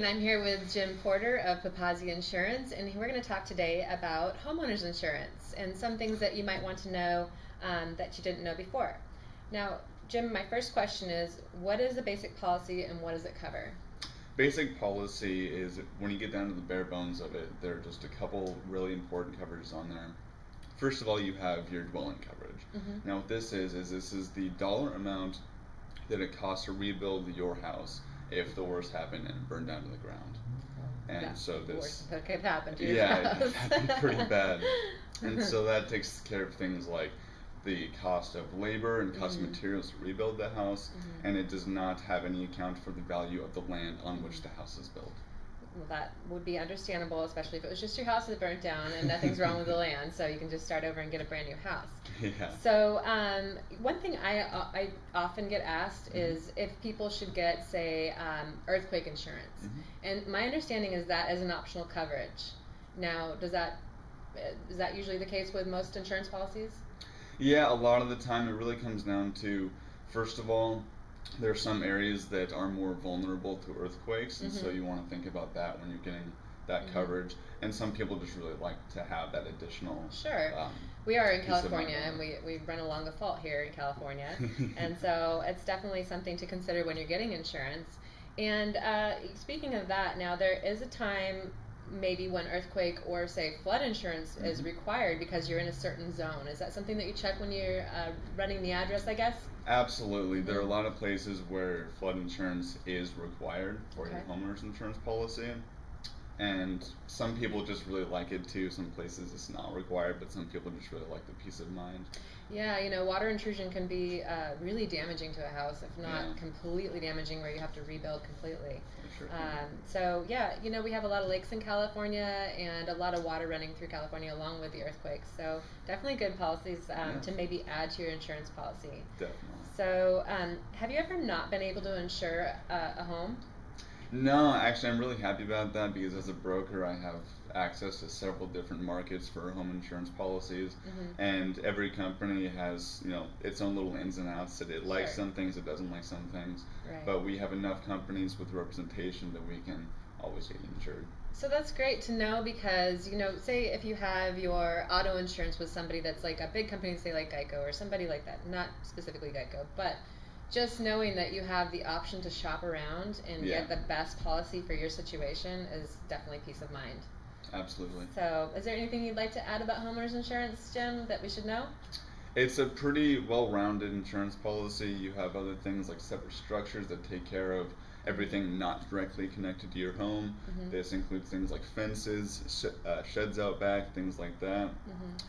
I'm here with Jim Porter of Papazi Insurance, and we're going to talk today about homeowners insurance and some things that you might want to know that you didn't know before. Now, Jim, my first question is, what is a basic policy and what does it cover? Basic policy is, when you get down to the bare bones of it, there are just a couple really important coverages on there. First of all, you have your dwelling coverage. Now what this is this is the dollar amount that it costs to rebuild your house if the worst happened and it burned down to the ground. And That's so the this worst that could happen to your yeah, house. that'd be pretty bad. And so that takes care of things like the cost of labor and cost of materials to rebuild the house, and it does not have any account for the value of the land on which the house is built. Well, that would be understandable, especially if it was just your house that burnt down and nothing's wrong with the land, so you can just start over and get a brand new house. Yeah. So one thing I often get asked is if people should get, say, earthquake insurance. And my understanding is that is an optional coverage. Now, is that usually the case with most insurance policies? Yeah, a lot of the time it really comes down to, first of all, there are some areas that are more vulnerable to earthquakes, and so you want to think about that when you're getting that coverage. And some people just really like to have that additional. Sure. We are in California, and we run along the fault here in California, and so it's definitely something to consider when you're getting insurance. And speaking of that, now there is a time maybe when earthquake or say flood insurance is required because you're in a certain zone. Is that something that you check when you're running the address, I guess? Absolutely. There are a lot of places where flood insurance is required for your homeowner's insurance policy. And some people just really like it too. Some places it's not required, but some people just really like the peace of mind. Yeah, you know, water intrusion can be really damaging to a house, if not completely damaging, where you have to rebuild completely. Sure. So yeah, you know, we have a lot of lakes in California and a lot of water running through California along with the earthquakes. So definitely good policies to maybe add to your insurance policy. Definitely. So have you ever not been able to insure a home? No, actually, I'm really happy about that because as a broker, I have access to several different markets for home insurance policies, and every company has, you know, its own little ins and outs. That it likes some things, it doesn't like some things. Right. But we have enough companies with representation that we can always get insured. So that's great to know because, you know, say if you have your auto insurance with somebody that's like a big company, say like Geico or somebody like that, not specifically Geico, but just knowing that you have the option to shop around and get the best policy for your situation is definitely peace of mind. Absolutely. So is there anything you'd like to add about homeowners insurance, Jim, that we should know? It's a pretty well-rounded insurance policy. You have other things like separate structures that take care of everything not directly connected to your home. This includes things like fences, sheds out back, things like that.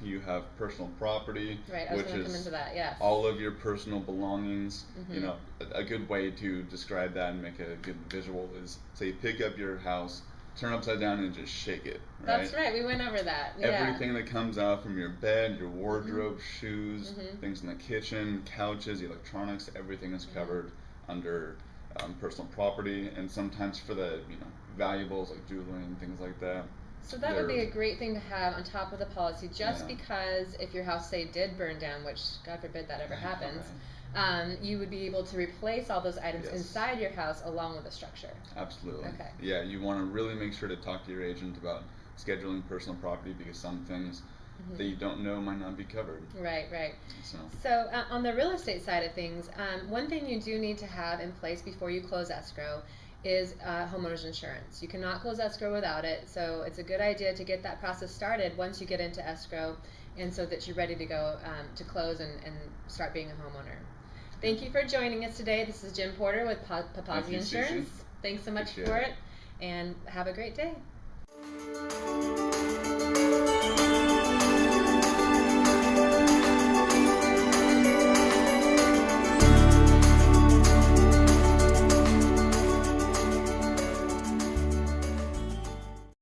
You have personal property, right, I was going to come into that, yes. All of your personal belongings. You know, a good way to describe that and make a good visual is, say, you pick up your house, turn upside down and just shake it. Right? That's right, we went over that. Everything that comes out from your bed, your wardrobe, shoes, things in the kitchen, couches, electronics, everything is covered under personal property, and sometimes for the valuables like jewelry and things like that. So that would be a great thing to have on top of the policy, just because if your house, say, did burn down, which God forbid that ever happens, you would be able to replace all those items inside your house along with the structure. Absolutely. Okay. Yeah, you want to really make sure to talk to your agent about scheduling personal property because some things that you don't know might not be covered. Right, right. So on the real estate side of things, one thing you do need to have in place before you close escrow is homeowners insurance. You cannot close escrow without it, so it's a good idea to get that process started once you get into escrow, and so that you're ready to go to close and start being a homeowner. Thank you for joining us today. This is Jim Porter with Papazi Insurance. Thanks so much for it, and have a great day.